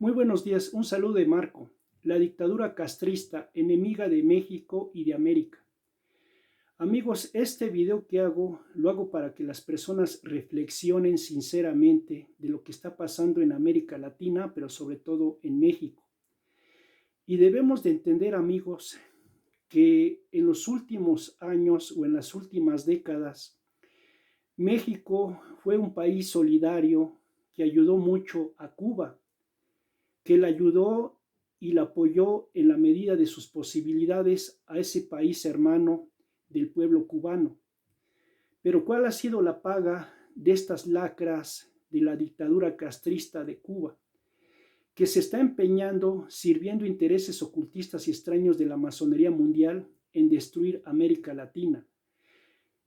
Muy buenos días, un saludo de Marco. La dictadura castrista, enemiga de México y de América. Amigos, este video que lo hago para que las personas reflexionen sinceramente de lo que está pasando en América Latina, pero sobre todo en México. Y debemos de entender, amigos, que en los últimos años o en las últimas décadas, México fue un país solidario que ayudó mucho a Cuba, que la ayudó y la apoyó en la medida de sus posibilidades a ese país hermano del pueblo cubano. Pero ¿cuál ha sido la paga de estas lacras de la dictadura castrista de Cuba? Que se está empeñando, sirviendo intereses ocultistas y extraños de la masonería mundial, en destruir América Latina.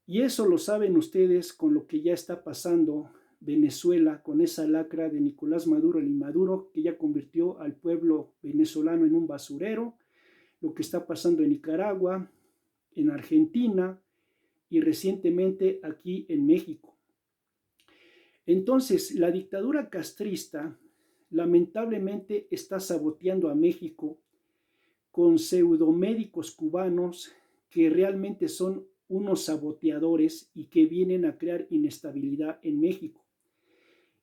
Y eso lo saben ustedes con lo que ya está pasando Venezuela, con esa lacra de Nicolás Maduro, el inmaduro, que ya convirtió al pueblo venezolano en un basurero, lo que está pasando en Nicaragua, en Argentina y recientemente aquí en México. Entonces, la dictadura castrista lamentablemente está saboteando a México con pseudomédicos cubanos que realmente son unos saboteadores y que vienen a crear inestabilidad en México.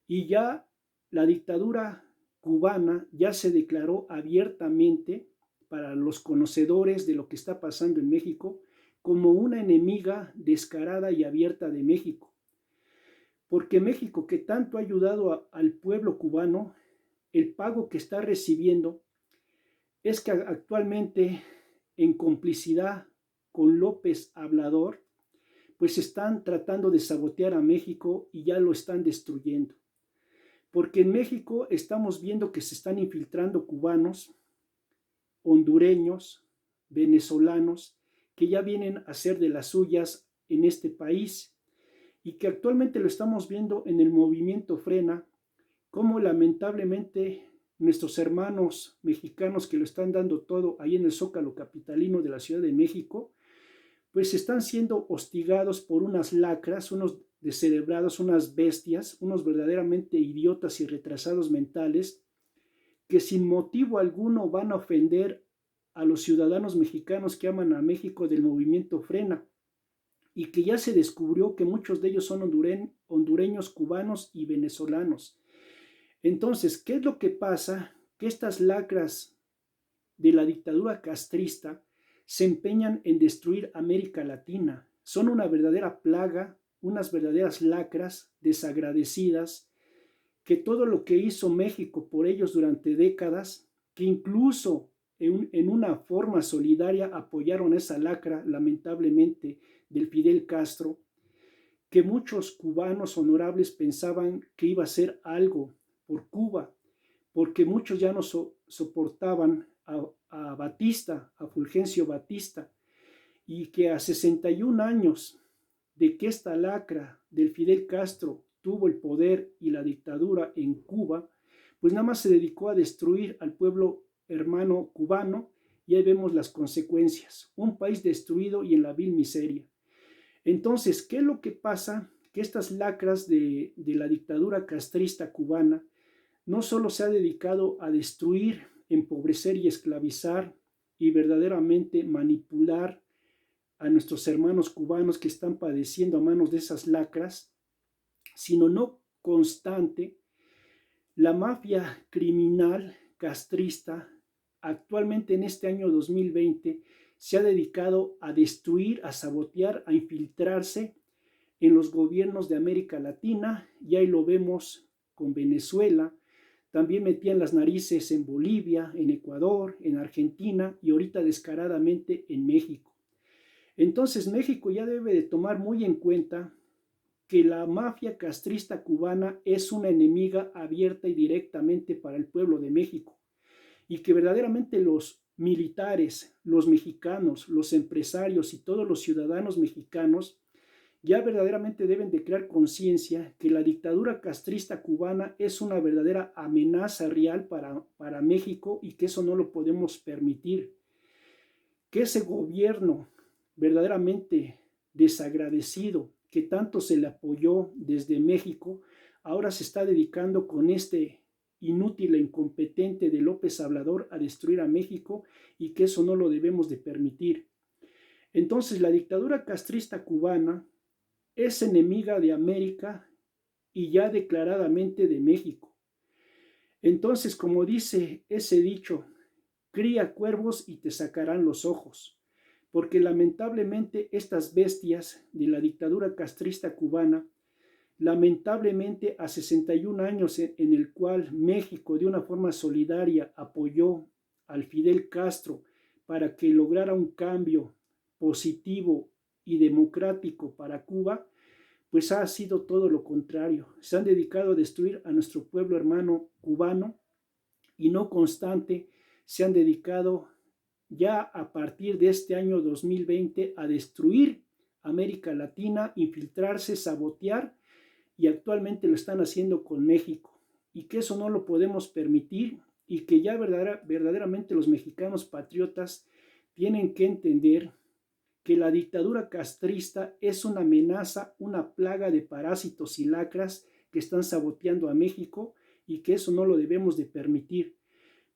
Y ya la dictadura cubana ya se declaró abiertamente, para los conocedores de lo que está pasando en México, como una enemiga descarada y abierta de México. Porque México, que tanto ha ayudado al pueblo cubano, el pago que está recibiendo es que actualmente, en complicidad con López Obrador, pues están tratando de sabotear a México y ya lo están destruyendo. Porque en México estamos viendo que se están infiltrando cubanos, hondureños, venezolanos, que ya vienen a hacer de las suyas en este país y que actualmente lo estamos viendo en el movimiento Frena, como lamentablemente nuestros hermanos mexicanos que lo están dando todo ahí en el Zócalo capitalino de la Ciudad de México, pues están siendo hostigados por unas lacras, unos descerebrados, unas bestias, unos verdaderamente idiotas y retrasados mentales, que sin motivo alguno van a ofender a los ciudadanos mexicanos que aman a México del movimiento Frena, y que ya se descubrió que muchos de ellos son hondureños, cubanos y venezolanos. Entonces, ¿qué es lo que pasa? Que estas lacras de la dictadura castrista se empeñan en destruir América Latina. Son una verdadera plaga, unas verdaderas lacras desagradecidas, que todo lo que hizo México por ellos durante décadas, que incluso en una forma solidaria apoyaron esa lacra, lamentablemente, del Fidel Castro, que muchos cubanos honorables pensaban que iba a ser algo por Cuba, porque muchos ya no soportaban a Batista, a Fulgencio Batista, y que a 61 años de que esta lacra del Fidel Castro tuvo el poder y la dictadura en Cuba, pues nada más se dedicó a destruir al pueblo hermano cubano, y ahí vemos las consecuencias, un país destruido y en la vil miseria. Entonces, ¿qué es lo que pasa? Que estas lacras de la dictadura castrista cubana no solo se ha dedicado a destruir, empobrecer y esclavizar y verdaderamente manipular a nuestros hermanos cubanos que están padeciendo a manos de esas lacras, sino no constante, la mafia criminal castrista actualmente en este año 2020 se ha dedicado a destruir, a sabotear, a infiltrarse en los gobiernos de América Latina, y ahí lo vemos con Venezuela. También metían las narices en Bolivia, en Ecuador, en Argentina y ahorita descaradamente en México. Entonces México ya debe de tomar muy en cuenta que la mafia castrista cubana es una enemiga abierta y directamente para el pueblo de México, y que verdaderamente los militares, los mexicanos, los empresarios y todos los ciudadanos mexicanos ya verdaderamente deben de crear conciencia que la dictadura castrista cubana es una verdadera amenaza real para México, y que eso no lo podemos permitir. Que ese gobierno verdaderamente desagradecido, que tanto se le apoyó desde México, ahora se está dedicando con este inútil e incompetente de López Obrador a destruir a México y que eso no lo debemos de permitir. Entonces la dictadura castrista cubana es enemiga de América y ya declaradamente de México. Entonces, como dice ese dicho, cría cuervos y te sacarán los ojos, porque lamentablemente estas bestias de la dictadura castrista cubana, lamentablemente a 61 años en el cual México de una forma solidaria apoyó al Fidel Castro para que lograra un cambio positivo y democrático para Cuba, pues ha sido todo lo contrario. Se han dedicado a destruir a nuestro pueblo hermano cubano y no constante se han dedicado ya a partir de este año 2020 a destruir América Latina, infiltrarse, sabotear, y actualmente lo están haciendo con México y que eso no lo podemos permitir y que ya verdaderamente los mexicanos patriotas tienen que entender que la dictadura castrista es una amenaza, una plaga de parásitos y lacras que están saboteando a México y que eso no lo debemos de permitir,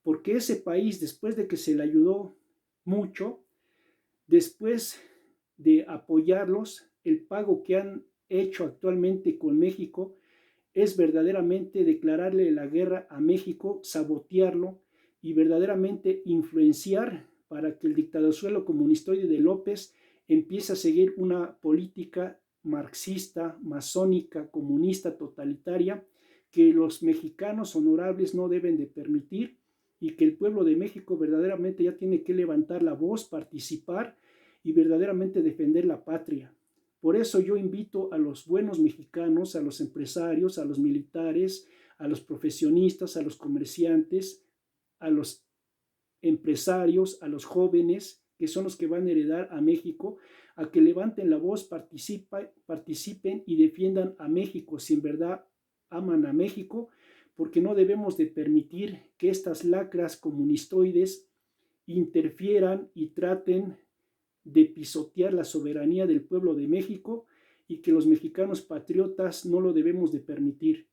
porque ese país, después de que se le ayudó mucho, después de apoyarlos, el pago que han hecho actualmente con México es verdaderamente declararle la guerra a México, sabotearlo y verdaderamente influenciar para que el dictadosuelo comunistoide de López empiece a seguir una política marxista, masónica, comunista, totalitaria, que los mexicanos honorables no deben de permitir y que el pueblo de México verdaderamente ya tiene que levantar la voz, participar y verdaderamente defender la patria. Por eso yo invito a los buenos mexicanos, a los empresarios, a los militares, a los profesionistas, a los comerciantes, a los empresarios, a los jóvenes, que son los que van a heredar a México, a que levanten la voz, participen y defiendan a México si en verdad aman a México, porque no debemos de permitir que estas lacras comunistoides interfieran y traten de pisotear la soberanía del pueblo de México y que los mexicanos patriotas no lo debemos de permitir.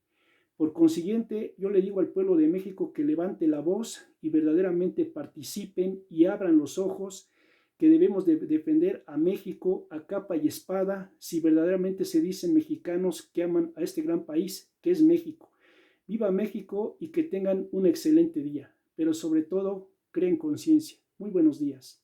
Por consiguiente, yo le digo al pueblo de México que levante la voz y verdaderamente participen y abran los ojos, que debemos de defender a México a capa y espada si verdaderamente se dicen mexicanos que aman a este gran país que es México. Viva México y que tengan un excelente día, pero sobre todo creen conciencia. Muy buenos días.